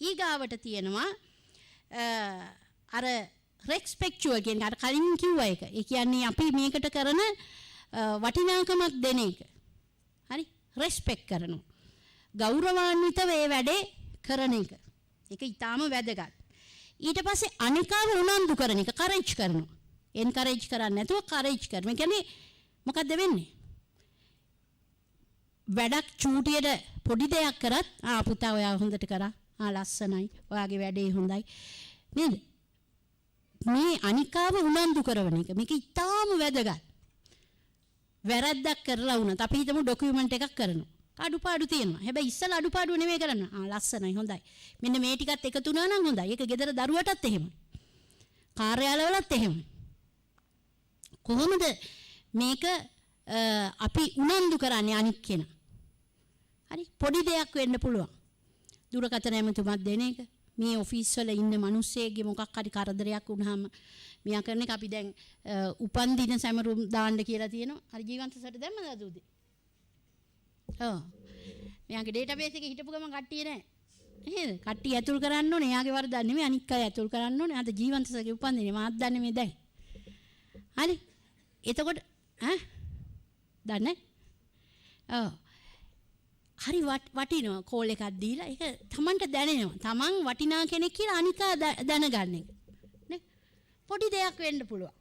ඊගාවට තියෙනවා අර රෙස්පෙක්චුවල් කියන අර කලින් කිව්ව එක. ඒ කියන්නේ අපි මේකට කරන වටිනාකමක් දෙන එක. හරි? රෙස්පෙක්ට් කරනවා. ගෞරවාන්විතව ඒ වැඩේ කරන එක. ඒක ඊටාම වැදගත්. ඊට පස්සේ අනිකාව උනන්දු කරන එක, කරේජ් කරනවා. එන්කරේජ් කරන්නේ නැතුව කරේජ් කරනවා. ඒ කියන්නේ මොකද්ද වෙන්නේ? වැඩක් චූටියට පොඩි දෙයක් කරත් පුතා ඔයා හොඳට කරා. ලස්සනයි. ඔයාගේ වැඩේ හොඳයි. නේද? මේ අනිකාව උනන්දු කරන එක. මේක ඊටාම වැදගත්. වැරද්දක් කරලා වුණත් අපි හිතමු ડોකියුමන්ට් එකක් කරනවා. අඩුපාඩු තියෙනවා. හැබැයි ඉස්සලා අඩුපාඩු නෙමෙයි කරන්න. ලස්සනයි හොඳයි. මෙන්න මේ ටිකත් එකතු වුණා නම් හොඳයි. ඒක ගෙදර දරුවටත් එහෙමයි. කාර්යාලවලත් එහෙමයි. කොහොමද මේක අපි උනන්දු කරන්නේ අනික් කෙනා? හරි? පොඩි දෙයක් වෙන්න පුළුවන්. දුරකථන ඇමතුමක් දෙන එක. මේ ඔෆිස් වල ඉන්න මිනිස්සෙක්ගේ මොකක් හරි කරදරයක් වුණාම මෙයා කරන එක අපි දැන් උපන් දින සැමරුම් දාන්න කියලා තියෙනවා. හරි ජීවන්ත සට දැම්මද අද උදේ? ඔව්. මෙයාගේ ඩේටාබේස් එකේ හිටපු ගමන් කට්ටිය නැහැ. නේද? කට්ටිය ඇතුල් කරන්න ඕනේ. එයාගේ වරදක් නෙමෙයි අනික් අය ඇතුල් කරන්න ඕනේ. අද ජීවන්ත සගේ උපන් දිනේ මාත් දන්නේ මේ දැන්. හරි? එතකොට දන්නේ? ඔව්. හරි වටිනවා කෝල් එකක් දීලා ඒක Tamanට දැනෙනවා. Taman වටිනා කෙනෙක් කියලා අනිකා දැනගන්න එක. නේ? පොඩි දෙයක් වෙන්න පුළුවන්.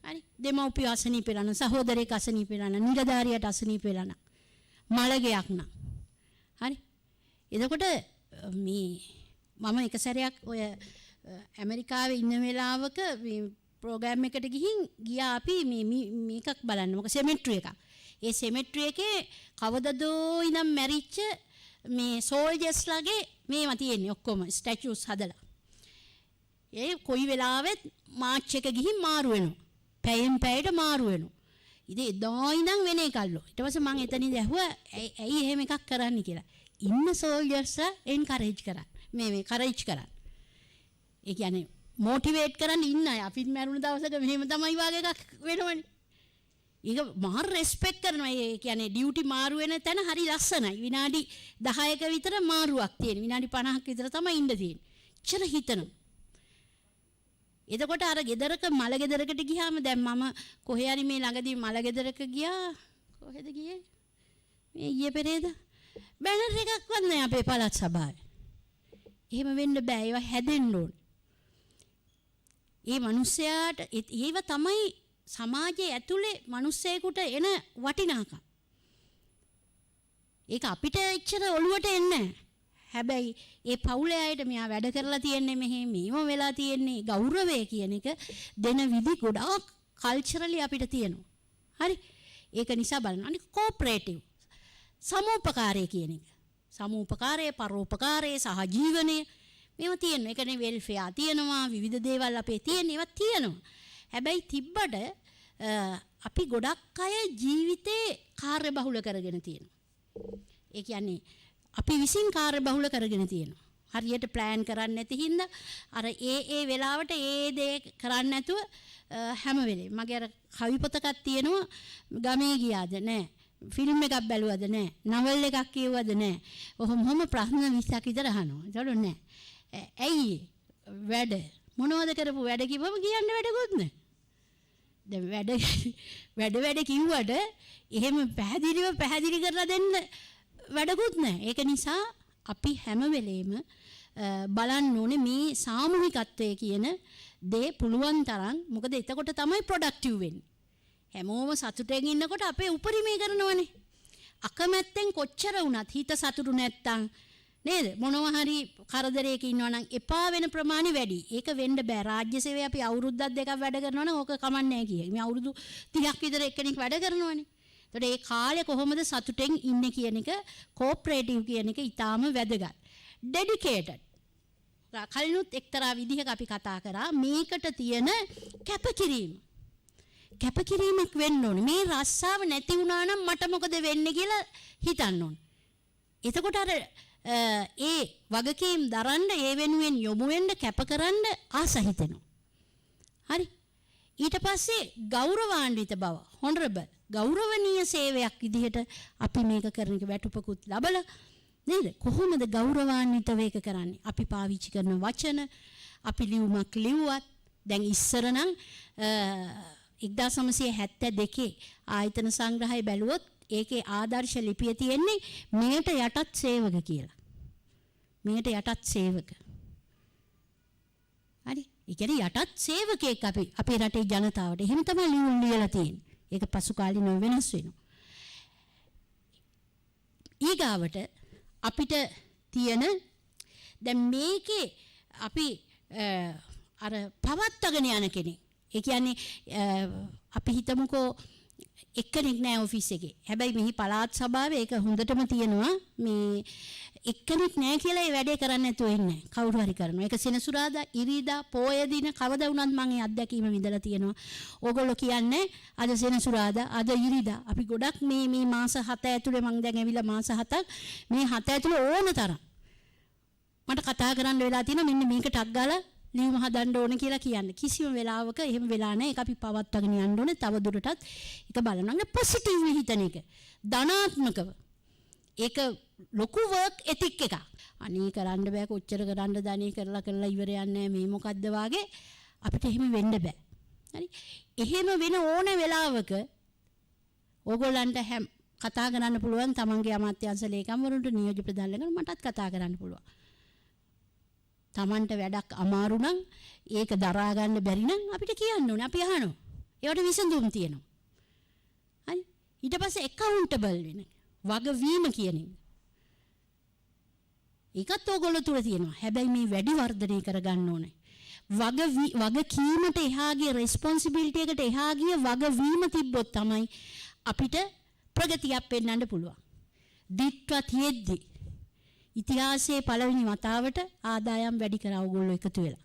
හරි? දෙමව්පිය අසනීප වෙලා සහෝදරයෙක් අසනීප වෙලා නිලධාරියට අසනීප වෙලා මලගයක් නම්. හරි? එතකොට මේ මම එක සැරයක් ඔය ඇමරිකාවේ ඉන්න වෙලාවක මේ ප්‍රෝග්‍රෑම් එකට ගියා අපි මේකක් බලන්න. මොකද සෙමෙට්‍රි එකක්. ඒ සෙමෙට්‍රි එකේ කවදදෝ ඉඳන් මැරිච්ච මේ සෝල්ජර්ස්ලාගේ මේවා තියෙන්නේ ඔක්කොම ස්ටැචුස් හදලා. ඒ කොයි වෙලාවෙත් මාච් එක ගිහින් මාරු වෙනවා. පැයෙන් පැයට මාරු වෙනවා. ඉතින් එදා ඉඳන් වෙන එකල්ලෝ. ඊට පස්සේ මම එතනින් ඇහුවා ඇයි එහෙම එකක් කරන්න කියලා. ඉන්න සෝල්ජර්ස්ලා එන්කරේජ් කරා. මේ කරේජ් කරා. ඒ කියන්නේ මොටිවේට් කරන්න ඉන්න අය අපිත් මැරුණ දවසක මෙහෙම තමයි වාගේ එකක් වෙනවනේ. ඒක මාර රෙස්පෙක්ට් කරනවා. ඒ කියන්නේ ඩියුටි මාරු වෙන තැන හරි ලස්සනයි. විනාඩි 10ක විතර මාරුවක් තියෙන. විනාඩි 50ක විතර තමයි ඉන්න තියෙන්නේ. ඉච්චර හිතනවා. එතකොට අර ගෙදරක මල ගෙදරකට ගියාම දැන් මම කොහේ හරි මේ ළඟදී මල ගෙදරක ගියා. කොහෙද ගියේ? මේ ඊයේ පෙරේද? බැනර් එකක්වත් නැහැ අපේ පළාත් සභාවේ. එහෙම වෙන්න බෑ. ඒවා හැදෙන්න ඕනේ. ඒ මිනිස්සයාට ඒව තමයි සමාජයේ ඇතුලේ මිනිස්සෙකුට එන වටිනාකම්. ඒක අපිට එච්චර ඔළුවට එන්නේ නැහැ. හැබැයි ඒ පවුලේ අයට මෙයා වැඩ කරලා තියෙන්නේ මෙහෙම වෙලා තියෙන්නේ ගෞරවය කියන එක දෙන විදි ගොඩාක් කල්චරලි අපිට තියෙනවා. හරි? ඒක නිසා බලන්න. අනික කෝපරේටිව් සමෝපකාරය කියන එක. සමෝපකාරය, පරෝපකාරය, සහජීවනය මේවා තියෙනවා. ඒ කියන්නේ වෙල්ෆෙයාර් තියෙනවා, විවිධ දේවල් අපේ තියෙන ඒවා තියෙනවා. හැබැයි තිබ්බට අපි ගොඩක් අය ජීවිතේ කාර්යබහුල කරගෙන තියෙනවා. ඒ කියන්නේ අපි විසින් කාර්යබහුල කරගෙන තියෙනවා. හරියට ප්ලෑන් කරන්නේ නැති හින්දා අර ඒ වෙලාවට ඒ දේ කරන්නේ නැතුව හැම වෙලේම මගේ අර කවි පොතක් තියෙනවා ගමේ ගියාද නැහැ. ෆිල්ම් එකක් බැලුවද නැහැ. නවල් එකක් කියවද නැහැ. ඔහොම ප්‍රශ්න 20ක් විතර අහනවා. ඒතකොට නැහැ. ඇයි වැඩ මොනවද කරපු වැඩ කිව්වම කියන්න වැඩකුත් නැහැ. දැන් වැඩ කිව්වට එහෙම පැහැදිලි කරලා දෙන්න වැඩකුත් නැහැ. ඒක නිසා අපි හැම වෙලේම බලන්න ඕනේ මේ සාමූහිකත්වයේ කියන දේ පුළුවන් තරම්. මොකද එතකොට තමයි ප්‍රොඩක්ටිව් වෙන්නේ. හැමෝම සතුටෙන් ඉන්නකොට අපේ උපරිමය කරනවනේ. අකමැත්තෙන් කොච්චර වුණත් හිත සතුටු නැත්තම් නේද? මොනවා හරි කරදරයක ඉන්නවා නම් එපා වෙන ප්‍රමාණය වැඩි. ඒක වෙන්න බෑ. රාජ්‍ය සේවයේ අපි අවුරුද්දක් දෙකක් වැඩ කරනවා නම් ඕක කමන්නේ නැහැ කියයි. මේ අවුරුදු 30ක් විතර එක්කෙනෙක් වැඩ කරනවනේ. එතකොට ඒ කාලේ කොහොමද සතුටෙන් ඉන්නේ කියන එක කෝපරේටිව් කියන එක ඊටාම වැදගත්. ඩෙඩිකේටඩ්. කලිනුත් එක්තරා විදිහක අපි කතා කරා මේකට තියෙන කැපකිරීම. කැපකිරීමක් වෙන්න ඕනේ. මේ රස්සාව නැති වුණා නම් මට මොකද වෙන්නේ කියලා හිතන්න ඕනේ. එතකොට අර ඒ වගකීම් දරන්න ඒ වෙනුවෙන් යොමු වෙන්න කැපකරන්න ආස හිතෙනවා. හරි? ඊට පස්සේ ගෞරවාන්විත බව, honorable ගෞරවනීය සේවයක් විදිහට අපි මේක කරන එක වැටුපකුත් ලබලා නේද? කොහොමද ගෞරවාන්විතව ඒක කරන්නේ? අපි පාවිච්චි කරන වචන, අපි ලියුමක් ලිව්වත් දැන් ඉස්සර නම් 1972 ආයතන සංග්‍රහය බැලුවොත් ඒකේ ආදර්ශ ලිපිය තියෙන්නේ මෙයට යටත් සේවක කියලා. මෙයට යටත් සේවක. හරි. ඒ කියන්නේ යටත් සේවකයෙක් අපි අපේ රටේ ජනතාවට. එහෙම තමයි ලියලා තියෙන්නේ. ඒක පසු කාලිනව වෙනස් වෙනවා. ඊගාවට අපිට තියෙන දැන් මේකේ අපි අර පවත්වාගෙන යන කෙනෙක්. ඒ කියන්නේ අපි හිතමුකෝ එක්කෙනෙක් නෑ ඔෆිස් එකේ. හැබැයි මෙහි පළාත් සභාවේ ඒක හොඳටම තියෙනවා. මේ එක්කෙනෙක් නෑ කියලා ඒ වැඩේ කරන්න නැතුව ඉන්නේ. කවුරු හරි කරනවා. ඒක සෙනසුරාදා, ඉරිදා, පෝය දින කවදා වුණත් මම ඒ අත්දැකීම විඳලා තියෙනවා. ඕගොල්ලෝ කියන්නේ අද සෙනසුරාදා, අද ඉරිදා. අපි ගොඩක් මේ මාස 7 ඇතුලේ මම දැන් ඇවිල්ලා මාස 7ක් මේ 7 ඇතුලේ ඕන තරම් මට කතා කරන්න වෙලා තියෙනවා මෙන්න මේක ටක් ගාලා ලියුම හදන්න ඕන කියලා කියන්නේ. කිසිම වෙලාවක එහෙම වෙලා නැහැ. ඒක අපි පවත්වාගෙන යන්න ඕනේ. තව දුරටත් ඒක බලනවා. පොසිටිව් හිතන එක. ධනාත්මකව. ඒක ලොකු වර්ක් එතික් එකක්. අනේ කරන්න බෑ කොච්චර කරන්න දණේ කරලා ඉවරයක් නැහැ මේ මොකද්ද වාගේ අපිට එහෙම වෙන්න බෑ. හරි. එහෙම වෙන ඕන වෙලාවක ඕගොල්ලන්ට කතා කරන්න පුළුවන් තමන්ගේ අමාත්‍යාංශ ලේකම්වරුන්ට නියෝජ්‍ය ප්‍රධානලකට මටත් කතා කරන්න පුළුවන්. තමන්ට වැඩක් අමාරු නම් ඒක දරා ගන්න බැරි නම් අපිට කියන්න ඕනේ. අපි අහනවා. ඒවට විසඳුම් තියෙනවා. හරි. ඊට පස්සේ accountable වෙන. වගවීම කියන එක. ඒකත් ඕගොල්ලෝ තුල තියෙනවා. හැබැයි මේ වැඩි වර්ධනය කරගන්න ඕනේ. වගකීමට එහාගේ responsibility එකට එහාගේ වගවීම තිබ්බොත් තමයි අපිට ප්‍රගතියක් පෙන්වන්න පුළුවන්. දිට්ඨා තියෙද්දි ඉතිහාසයේ පළවෙනි වතාවට ආදායම් වැඩි කරා ඕගොල්ලෝ එකතු වෙලා.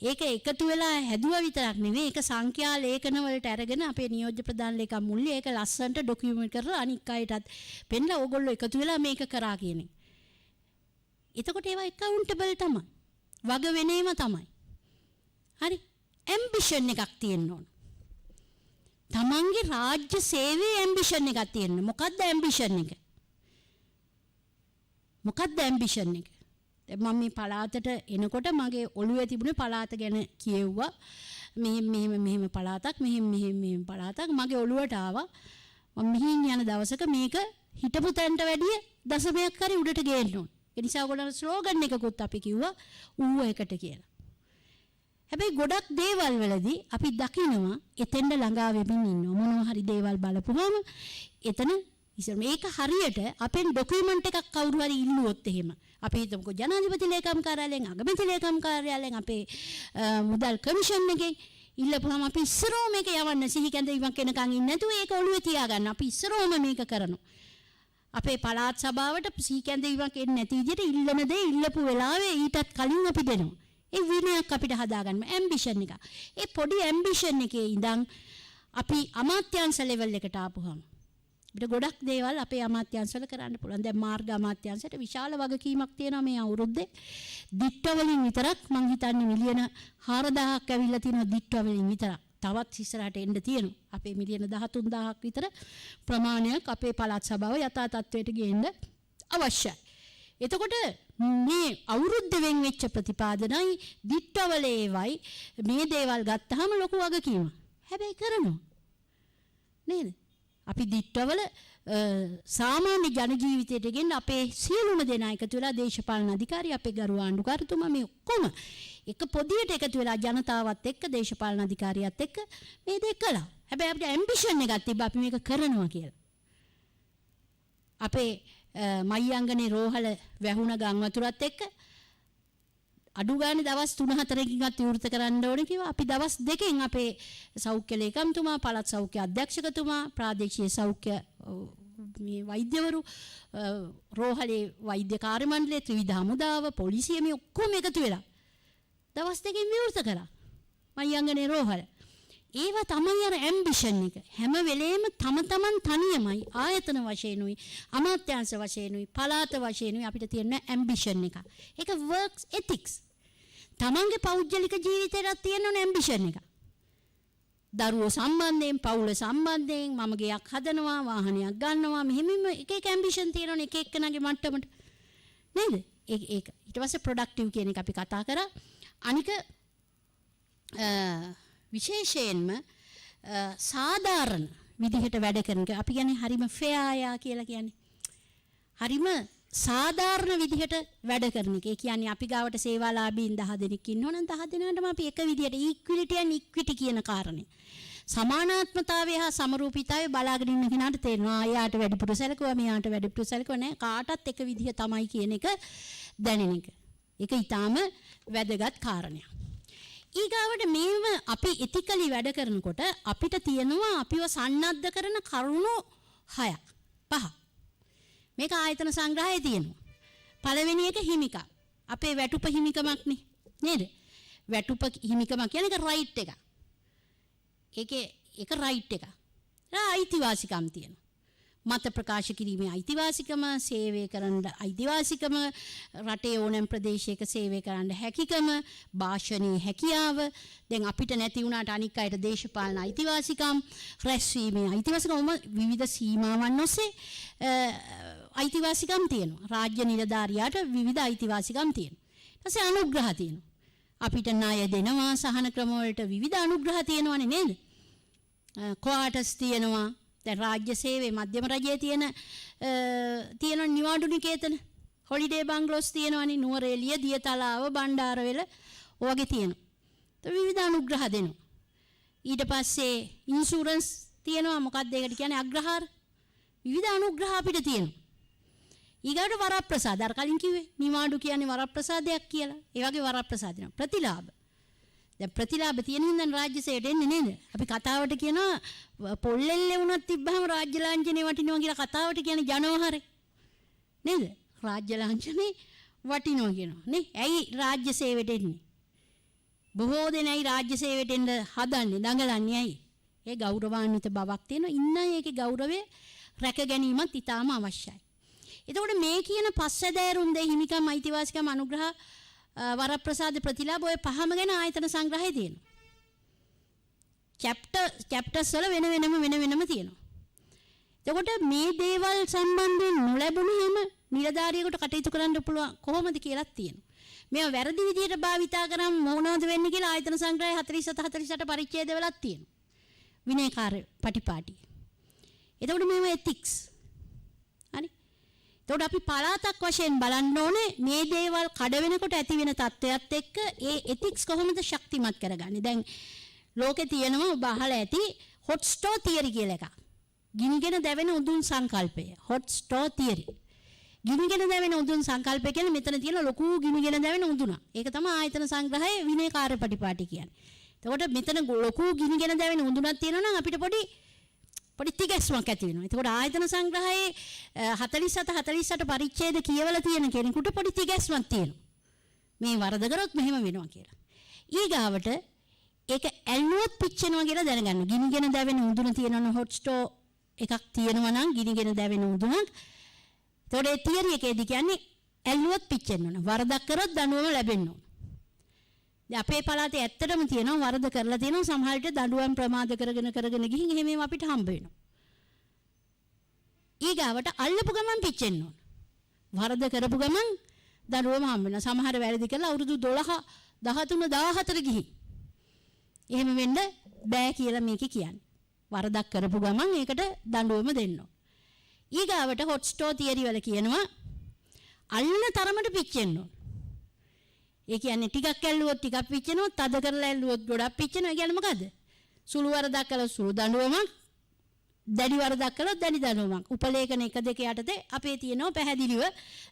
ඒක එකතු වෙලා හැදුවා විතරක් නෙවෙයි ඒක සංඛ්‍යා ලේඛන වලට අරගෙන අපේ නියෝජ්‍ය ප්‍රධාන ලේකම් මුල්ලි ඒක ලස්සනට ඩොකියුමන්ට් කරලා අනික් අයටත් පෙන්නලා ඕගොල්ලෝ එකතු වෙලා මේක කරා කියන්නේ. එතකොට ඒවා accountable තමයි. වග වෙනේම තමයි. හරි. ambition එකක් තියෙන්න ඕන. තමන්ගේ රාජ්‍ය සේවයේ ambition එකක් තියෙන්න. මොකක්ද ambition එක? මොකක්ද ambition එක? දැන් මම මේ පළාතට එනකොට මගේ ඔළුවේ තිබුණේ පළාත ගැන කියෙව්වා. මෙහෙම පළාතක් මෙහෙම පළාතක් මගේ ඔළුවට ආවා. මම මෙහින් යන දවසක මේක හිටපු තැනට වැඩිය දශමයක් හරි උඩට ගේන්න ඕන. ඒ නිසා ඔයගොල්ලන්ට ස්ලෝගන් එකකුත් අපි කිව්වා ඌව එකට කියලා. හැබැයි ගොඩක් දේවල් වලදී අපි දකිනවා එතෙන්ද ළඟා වෙමින් ඉන්නවා. මොනවා හරි දේවල් බලපුවම එතන ඉතින් මේක හරියට අපෙන් ડોකියුමන්ට් එකක් කවුරු හරි ඉල්ලුවොත් එහෙම අපි හිතමුකෝ ජනාධිපති ලේකම් කාර්යාලයෙන් අගමැති ලේකම් කාර්යාලයෙන් අපේ මුදල් කමිෂන් එකෙන් ඉල්ලපුවාම අපි ඉස්සරෝ මේක යවන්න සිහි කැඳවීමක් එනකන් ඉන්නේ නැතුව ඒක ඔළුවේ තියාගන්න අපි ඉස්සරෝම මේක කරනවා අපේ පළාත් සභාවට සිහි කැඳවීමක් එන්නේ නැති විදිහට ඉල්ලන දේ ඉල්ලපු වෙලාවේ ඊටත් කලින් අපි දෙනවා ඒ විනයක් අපිට හදාගන්න ඇම්බිෂන් එක ඒ පොඩි ඇම්බිෂන් එකේ ඉඳන් අපි අමාත්‍යාංශ ලෙවල් එකට ආපුවාම අපිට ගොඩක් දේවල් අපේ අමාත්‍යාංශවල කරන්න පුළුවන්. දැන් මාර්ග අමාත්‍යාංශයට විශාල වගකීමක් තියෙනවා මේ අවුරුද්දේ. දිට්ඨ වලින් විතරක් මං හිතන්නේ මිලියන 4000ක් ඇවිල්ලා තියෙනවා දිට්ඨ වලින් විතරක්. තවත් ඉස්සරහට එන්න තියෙනවා. අපේ මිලියන 13000ක් විතර ප්‍රමාණයක් අපේ පළාත් සභාව යථා තත්ත්වයට ගේන්න අවශ්‍යයි. එතකොට මේ අවුරුද්ද වෙන් වෙච්ච ප්‍රතිපාදනයි දිට්ඨ වලේවයි මේ දේවල් ගත්තාම ලොකු වගකීමක්. හැබැයි කරනවා. නේද? අපි දිට්ඨවල සාමාන්‍ය ජන ජීවිතයට ගෙන්න අපේ සියලුම දෙනා එකතු වෙලා දේශපාලන අධිකාරිය අපේ ගරු ආණ්ඩුකාරතුමා මේ ඔක්කොම එක පොදියට එකතු වෙලා ජනතාවත් එක්ක දේශපාලන අධිකාරියත් එක්ක මේ දෙක කළා. හැබැයි අපිට ඇම්බිෂන් එකක් තිබ්බා අපි මේක කරනවා කියලා. අපේ මයියංගනේ රෝහල වැහුණ ගම් වතුරත් එක්ක අඩු ගානේ දවස් 3-4කින්වත් විවෘත කරන්න ඕනේ කිව්වා. අපි දවස් 2කින් අපේ සෞඛ්‍ය ලේකම්තුමා, පළාත් සෞඛ්‍ය අධ්‍යක්ෂකතුමා, ප්‍රාදේශීය සෞඛ්‍ය මේ වෛද්‍යවරු, රෝහලේ වෛද්‍ය කාර්ය මණ්ඩලයේ ත්‍රිවිධ හමුදාව, පොලිසිය මේ ඔක්කොම එකතු වෙලා දවස් 2කින් විවෘත කරා. මයියංගනේ රෝහල. ඒවා තමයි අර ඇම්බිෂන් එක. හැම වෙලේම තමන් තනියමයි ආයතන වශයෙන්ුයි, අමාත්‍යාංශ වශයෙන්ුයි, පළාත වශයෙන්ුයි අපිට තියෙන ඇම්බිෂන් එක. ඒක works ethics. තමන්ගේ පෞද්ගලික ජීවිතේට තියෙන ඇම්බිෂන් එක. දරුවෝ සම්බන්ධයෙන්, පවුල සම්බන්ධයෙන් මම ගයක් හදනවා, වාහනයක් ගන්නවා, මෙහෙම එක එක ඇම්බිෂන් තියෙනවනේ එක එක්කෙනාගේ මට්ටමට. නේද? ඒක ඊට පස්සේ ප්‍රොඩක්ටිව් කියන එක අපි කතා කරා. අනික විශේෂයෙන්ම සාධාරණ විදිහට වැඩ කරන එක අපි කියන්නේ හරිම ෆෙයායා කියලා කියන්නේ. හරිම සාධාරණ විදිහට වැඩ කරන එක. ඒ කියන්නේ අපි ගාවට සේවාලාභීන් 10 දෙනෙක් ඉන්නවනම් 10 දෙනාටම අපි එක විදිහට ඉක්විලිටි and ඉක්විටි කියන කාරණේ. සමානාත්මතාවය හා සමරූපීතාවය බලාගෙන ඉන්න කෙනාට තේරෙනවා. එයාට වැඩිපුර සැලකුවා, මෙයාට වැඩිපුර සැලකුවා නෑ. කාටත් එක විදිහ තමයි කියන එක දැනෙන එක. ඒක ඊටාම වැදගත් කාරණයක්. ඊගාවට මේව අපි ඉතිකලි වැඩ කරනකොට අපිට තියෙනවා අපිව සන්නද්ධ කරන කරුණු 5. මේක ආයතන සංග්‍රහයේ තියෙනවා. පළවෙනි එක හිමිකම්. අපේ වැටුප හිමිකමක් නේද? වැටුප හිමිකම කියන්නේ රයිට් එක. ඒක රයිට් එක. අයිතිවාසිකම් තියෙනවා. මත ප්‍රකාශ කිරීමේ අයිතිවාසිකම, සේවය කරන්න අයිතිවාසිකම, රටේ ඕනෑම ප්‍රදේශයක සේවය කරන්න හැකියකම, භාෂණයේ හැකියාව, දැන් අපිට නැති වුණාට අනික් අයට දේශපාලන අයිතිවාසිකම්, රැස්වීමේ අයිතිවාසිකම්, විවිධ සීමාවන් ඔස්සේ අයිතිවාසිකම් තියෙනවා. රාජ්‍ය නිලධාරියාට විවිධ අයිතිවාසිකම් තියෙනවා. ඊට පස්සේ අනුග්‍රහ තියෙනවා. අපිට ණය දෙනවා, සහන ක්‍රම වලට විවිධ අනුග්‍රහ තියෙනවනේ නේද? ක්වාටර්ස් තියෙනවා. දැන් රාජ්‍ය සේවයේ මධ්‍යම රජයේ තියෙන නිවාඩු නිකේතන, හොලිඩේ බංගලෝස් තියෙනවනේ, නුවරඑළිය, දියතලාව, බණ්ඩාරවෙල ඔයගේ තියෙනවා. විවිධ අනුග්‍රහ දෙනවා. ඊට පස්සේ ඉන්ෂුරන්ස් තියෙනවා. මොකක්ද ඒකට කියන්නේ? අග්‍රහාර. විවිධ අනුග්‍රහ අපිට තියෙනවා. ඊගාට වරප්‍රසාද. අර කලින් කිව්වේ නිවාඩු කියන්නේ වරප්‍රසාදයක් කියලා. ඒ වගේ වරප්‍රසාද දෙනවා. ප්‍රතිලාභ. දැන් ප්‍රතිලාභ තියෙන හින්දා රාජ්‍ය සේවයට එන්නේ නේද? අපි කතාවට කියනවා පොල්ලෙල්ලේ වුණත් තිබ්බහම රාජ්‍ය ලාංඡනේ වටිනවා කියලා කතාවට කියන්නේ ජනවහරේ. නේද? රාජ්‍ය ලාංඡනේ වටිනවා කියනවා නේ. ඇයි රාජ්‍ය සේවයට එන්නේ? බොහෝ දෙනයි රාජ්‍ය සේවයට එන්න හදන්නේ, දඟලන්නේ ඇයි? ඒ ගෞරවාන්විත බවක් තියෙනවා. ඉන්න ඒකේ ගෞරවය රැක ගැනීමත් ඉතාම අවශ්‍යයි. එතකොට මේ කියන පස්සදෑරුම් දෙ හිමිකම්, අයිතිවාසිකම්, අනුග්‍රහ, වරප්‍රසාද, ප්‍රතිලාභ ඔය පහම ගැන ආයතන සංග්‍රහයේ තියෙනවා. චැප්ටර්ස් වල වෙන වෙනම තියෙනවා. එතකොට මේ දේවල් සම්බන්ධයෙන් නොලැබුණෙම නිලධාරියෙකුට කටයුතු කරන්න පුළුවන් කොහොමද කියලා තියෙනවා. මේවා වැරදි විදිහට භාවිතා කරාම මොනවද වෙන්නේ කියලා ආයතන සංග්‍රහයේ 47 48 පරිච්ඡේදවලක් තියෙනවා. විනයකාර පටිපාටි. එතකොට මේවා එතික්ස්. හරි. එතකොට අපි පළාතක් වශයෙන් බලන්න ඕනේ මේ දේවල් කඩ වෙනකොට ඇති වෙන තත්ත්වයක් එක්ක ඒ එතික්ස් කොහොමද ශක්තිමත් කරගන්නේ. දැන් ලෝකේ තියෙනවා ඔබ අහලා ඇති හොට් ස්ටෝ තියරි කියලා එකක්. ගිනිගෙන දැවෙන උදුන් සංකල්පය. Hot stove theory. ගිනිගෙන දැවෙන උදුන් සංකල්පය කියන්නේ මෙතන තියෙන ලොකු ගිනිගෙන දැවෙන උදුන. ඒක තමයි ආයතන සංග්‍රහයේ විනයකාර පටිපාටි කියන්නේ. එතකොට මෙතන ලොකු ගිනිගෙන දැවෙන උදුනක් තියෙනවා නම් අපිට පොඩි තිගැස්මක් ඇති වෙනවා. එතකොට ආයතන සංග්‍රහයේ 47 48 පරිච්ඡේද කියවලා තියෙන කෙනෙකුට පොඩි තිගැස්මක් තියෙනවා. මේ වරද කරොත් මෙහෙම වෙනවා කියලා. ඊගාවට ඒක ඇල්ලුවොත් පිච්චෙනවා කියලා දැනගන්න. ගිනිගෙන දැවෙන උදුන තියෙනවා හොට් ස්ටෝ එකක් තියෙනවා නම් ගිනිගෙන දැවෙන උදුනක්. එතකොට ඒ තියරි එකේදී කියන්නේ ඇල්ලුවොත් පිච්චෙන්න ඕන. වරදක් කරොත් දඬුවම ලැබෙන්න ඕන. දැන් අපේ පළාතේ ඇත්තටම තියෙනවා වරද කරලා තියෙනවා සමහර විට දඬුවම් ප්‍රමාද කරගෙන ගිහින් එහෙම අපිට හම්බ වෙනවා. ඊගාවට අල්ලපු ගමන් පිච්චෙන්න ඕන. වරද කරපු ගමන් දඬුවම හම්බ වෙනවා. සමහර වැරදි කරලා අවුරුදු 12 13 14 ගිහින් එහෙම වෙන්න බෑ කියලා මේකේ කියන්නේ. වරදක් කරපු ගමන් ඒකට දඬුවම දෙන්න ඕන. ඊගාවට හොට් ස්ටෝ තියරි වල කියනවා අල්ලන තරමට පිච්චෙන්න ඕන. ඒ කියන්නේ ටිකක් ඇල්ලුවොත් ටිකක් පිච්චෙනවා, තද කරලා ඇල්ලුවොත් ගොඩක් පිච්චෙනවා. ඒ කියන්නේ මොකද්ද? සුළු වරදක් කළොත් සුළු දඬුවමක්, දැඩි වරදක් කළොත් දැඩි දඬුවමක්. උපලේඛන 1 2 යටතේ අපේ තියෙනවා පැහැදිලිව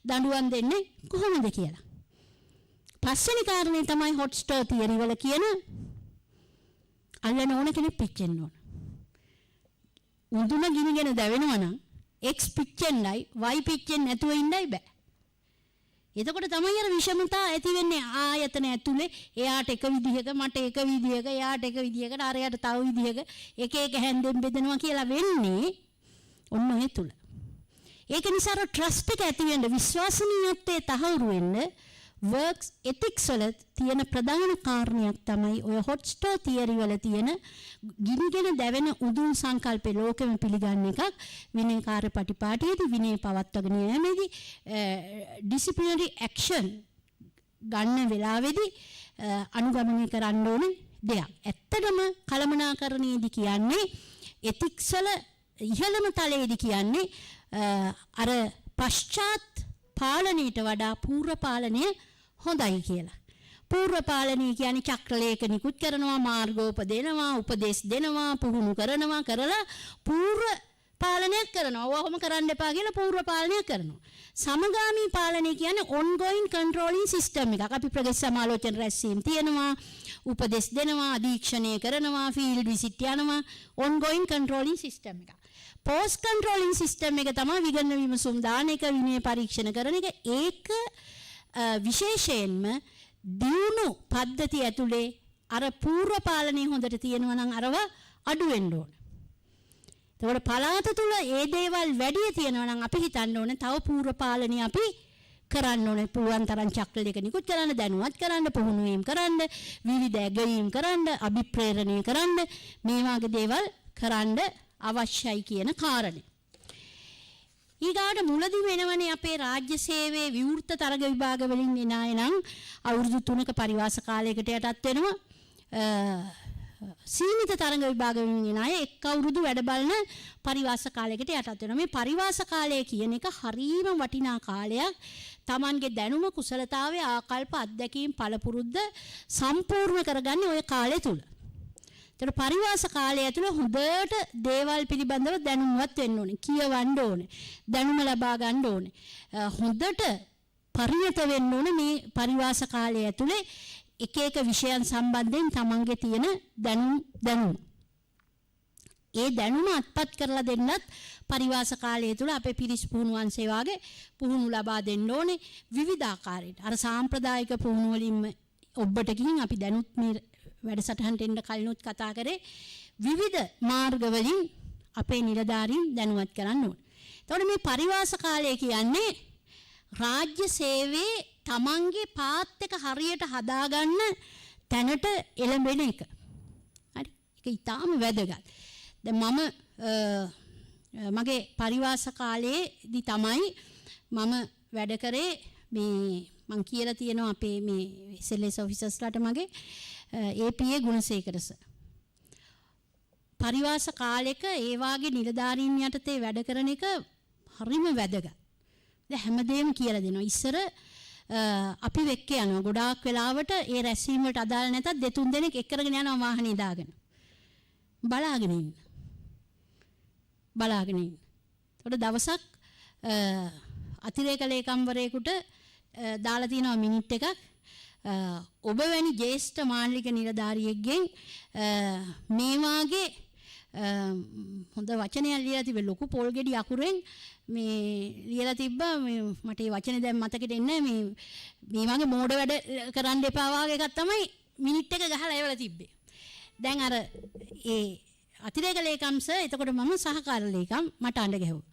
දඬුවම් දෙන්නේ කොහොමද කියලා. පස්වෙනි කාරණේ තමයි හොට් ස්ටෝ තියරි වල කියන අල්ලන ඕන කෙනෙක් පිච්චෙන්න ඕන. උඳුන ගිනිගෙන දැවෙනවා නම් X පිච්චෙන්නයි Y පිච්චෙන්නේ නැතුව ඉන්නයි බෑ. එතකොට තමයි අර විෂමතා ඇති වෙන්නේ ආයතන ඇතුලේ. එයාට එක විදිහක, මට එක විදිහක, එයාට එක විදිහකට, අරයට තව විදිහක එක එක හැන්දෙන් බෙදනවා කියලා වෙන්නේ ඔන්න ඒ තුල. ඒක නිසා අර ට්‍රස්ට් එක ඇති වෙන්න, විශ්වාසනීයත්වයේ තහවුරු වෙන්න works ethics වල තියෙන ප්‍රධාන කාරණයක් තමයි ඔය හොට්ස්ටෝ තියරි වල තියෙන ගිනිගෙන දැවෙන උදුන් සංකල්පේ ලෝකෙම පිළිගන්න එකක්. විනයකාර පටිපාටියේදී විනය පවත්වාගෙන යෑමේදී disciplinary action ගන්න වෙලාවේදී අනුගමනය කරන්න ඕන දෙයක්. ඇත්තටම කළමනාකරණයේදී කියන්නේ ethics වල ඉහළම තලයේදී කියන්නේ අර පශ්චාත් පාලනයට වඩා පූර්ව පාලනය හොඳයි කියලා. පූර්ව පාලනය කියන්නේ චක්‍රලේඛනිකුත් කරනවා, මාර්ගෝපදේනවා, උපදේශ දෙනවා, පුහුණු කරනවා, කරලා පූර්ව පාලනයක් කරනවා. ඔවම කරන්න එපා කියලා පූර්ව පාලනයක් කරනවා. සමගාමී පාලනය කියන්නේ ongoing controlling system එකක්. අපි ප්‍රගති සමාලෝචන රැස්වීම් තියෙනවා, උපදේශ දෙනවා, අධීක්ෂණය කරනවා, field visit යනවා, ongoing controlling system එකක්. post controlling system එක තමයි විගණන විමසුම් දාන එක, විනය පරීක්ෂණ කරන එක. ඒක විශේෂයෙන්ම දියුණු පද්ධති ඇතුලේ අර පූර්ව පාලනය හොඳට තියෙනවා නම් අරව අඩු වෙන්න ඕන. ඒකට පළාත තුල ඒ දේවල් වැඩි තියෙනවා නම් අපි හිතන්න ඕනේ තව පූර්ව පාලනය අපි කරන්න ඕනේ. පුළුවන් තරම් චක්‍රලේඛනිකුත් කරන්න, දැනුවත් කරන්න, පුහුණු වීම කරන්න, විවිධ ඇගයීම් කරන්න, අභිප්‍රේරණය කරන්න, මේ වගේ දේවල් කරන්න අවශ්‍යයි කියන කාරණේ. ඊගාට මුලදී වෙනවනේ අපේ රාජ්‍ය සේවයේ විවෘත තරග විභාග වලින් එන අය නම් අවුරුදු 3ක පරිවාස කාලයකට යටත් වෙනවා. සීමිත තරග විභාග වලින් එන අය එක් අවුරුදු වැඩ බලන පරිවාස කාලයකට යටත් වෙනවා. මේ පරිවාස කාලය කියන එක හරීම වටිනා කාලයක්. Tamanගේ දැනුම, කුසලතාවය, ආකල්ප, අත්දැකීම්, පළපුරුද්ද සම්පූර්ණ කරගන්නේ ওই කාලය තුල. ඒතර පරිවාස කාලය ඇතුළේ හොඳට දේවල් පිළිබඳව දැනුම්වත් වෙන්න ඕනේ. කියවන්න ඕනේ. දැනුම ලබා ගන්න ඕනේ. හොඳට පරිණත වෙන්න ඕනේ මේ පරිවාස කාලය ඇතුළේ එක එක විෂයන් සම්බන්ධයෙන් තමන්ගේ තියෙන දැනුම. ඒ දැනුම අත්පත් කරලා දෙන්නත් පරිවාස කාලය තුළ අපේ පිරිස් පුහුණු වංශය වාගේ පුහුණු ලබා දෙන්න ඕනේ විවිධාකාරයට. අර සාම්ප්‍රදායික පුහුණු වලින්ම ඔබට ගිහින් අපි දැනුත් මේ වැඩසටහනට එන්න කලිනුත් කතා කරේ විවිධ මාර්ග වලින් අපේ නිලධාරීන් දැනුවත් කරන්න ඕනේ. එතකොට මේ පරිවාස කාලය කියන්නේ රාජ්‍ය සේවයේ තමන්ගේ පාත් එක හරියට හදාගන්න තැනට එළඹෙන එක. හරි. ඒක ඊටාම වැදගත්. දැන් මම මගේ පරිවාස කාලයේදී තමයි මම වැඩ කරේ මේ මං කියලා තියෙනවා අපේ මේ SLS ඔෆිසර්ස්ලාට මගේ APA ගුණසේකර සර්. පරිවාස කාලෙක ඒ වාගේ නිලධාරීන් යටතේ වැඩ කරන එක හරිම වැදගත්. දැන් හැමදේම කියලා දෙනවා. ඉස්සර අපි වෙක්ක යනවා. ගොඩාක් වෙලාවට ඒ රැස්වීම වලට අදාළ නැතත් දෙතුන් දෙනෙක් එක් කරගෙන යනවා වාහනේ දාගෙන. බලාගෙන ඉන්න. ඒකට දවසක් අතිරේක ලේකම්වරයෙකුට දාලා තියෙනවා මිනිට් එකක්. ඔබ වැනි ජ්‍යෙෂ්ඨ මානලික නිලධාරියෙක්ගෙන් මේ වාගේ හොඳ වචනයක් ලියලා තිබෙ ලොකු පොල් ගෙඩි අකුරෙන් මේ ලියලා තිබ්බා මට මේ වචනේ දැන් මතකෙට එන්නේ මේ වගේ මෝඩ වැඩ කරන්න එපා වගේ එකක් තමයි මිනිට් එක ගහලා එවලා තිබ්බේ. දැන් අර ඒ අතිරේක ලේකම් සර් එතකොට මම සහකාර ලේකම් මට අඬ ගැහුවා.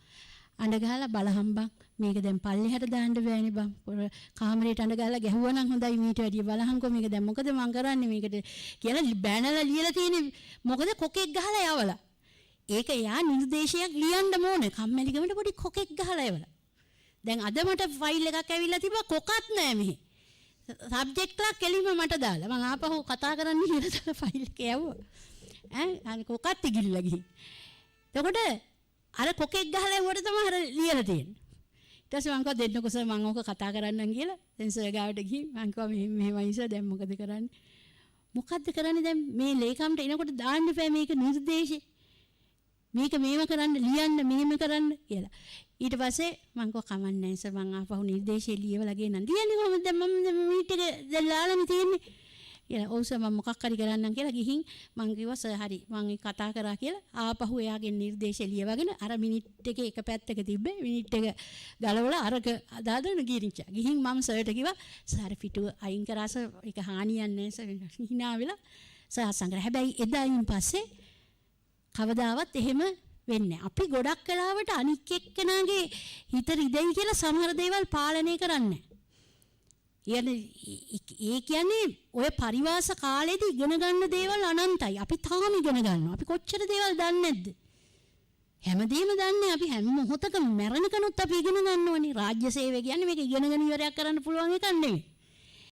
අඬ ගහලා බලහම්බන් මේක දැන් පල්ලෙහාට දාන්න බෑනේ බං. කාමරේට අඬ ගහලා ගැහුවා නම් හොඳයි මීට වැඩිය බලහන්කෝ මේක දැන් මොකද මං කරන්නේ මේකට කියලා බෑනලා ලියලා තියෙන්නේ මොකද කොකෙක් ගහලා යවලා. ඒක යා නිර්දේශයක් ලියන්න ඕනේ. කම්මැලිකමට පොඩි කොකෙක් ගහලා යවලා. දැන් අද මට ෆයිල් එකක් ඇවිල්ලා තිබ්බා කොකක් නෑ මෙහි. සබ්ජෙක්ට් එකක් කෙලින්ම මට දාලා මං ආපහු කතා කරන්න කියලා දාලා ෆයිල් එක යවුවා. අනේ කොකත් ඉගිල්ලා ගිහින්. එතකොට අර කොකෙක් ගහලා යවුවට තමයි අර ලියලා තියෙන්නේ. ඊට පස්සේ මං කිව්වා දෙන්නකො සර් මං ඕක කතා කරන්නම් කියලා. දැන් සර් ගාවට ගිහින් මං කිව්වා මෙහෙමයි සර් දැන් මොකද කරන්නේ? මොකද්ද කරන්නේ දැන් මේ ලේකම්ට එනකොට දාන්න බෑ මේක නිර්දේශේ. මේක මේව කරන්න ලියන්න මෙහෙම කරන්න කියලා. ඊට පස්සේ මං කිව්වා කමන්නේ නැහැ සර් මං ආපහු නිර්දේශේ ලියවලා ගේන්නම්. ලියන්නේ කොහොමද දැන් මම මීට් එක දැන් ලාලානේ තියෙන්නේ. කියලා ඔව් සර් මම මොකක් හරි කරන්නම් කියලා ගිහින් මං කිව්වා සර් හරි මං ඒක කතා කරා කියලා ආපහු එයාගේ නිර්දේශය ලියවගෙන අර මිනිට් එකේ එක පැත්තක තිබ්බේ මිනිට් එක ගලවලා අරක දාගෙන ගිරින්චා. ගිහින් මම සර්ට කිව්වා සර් පිටුව අයින් කරා සර් ඒක හානියක් නැහැ සර් හිනා වෙලා සර් සංග්‍රහ. හැබැයි එදායින් පස්සේ කවදාවත් එහෙම වෙන්නේ අපි ගොඩක් වෙලාවට අනික් එක්කෙනාගේ හිත රිදෙයි කියලා සමහර දේවල් පාලනය කරන්නේ. ඒ කියන්නේ ඔය පරිවාස කාලේදී ඉගෙන ගන්න දේවල් අනන්තයි. අපි තාම ඉගෙන ගන්නවා. අපි කොච්චර දේවල් දන්නේ නැද්ද? හැමදේම දන්නේ. අපි හැම මොහොතකම මැරෙනකනොත් අපි ඉගෙන ගන්න ඕනේ. රාජ්‍ය සේවය කියන්නේ මේක ඉගෙනගෙන ඉවරයක් කරන්න පුළුවන් එකක් නෙවෙයි.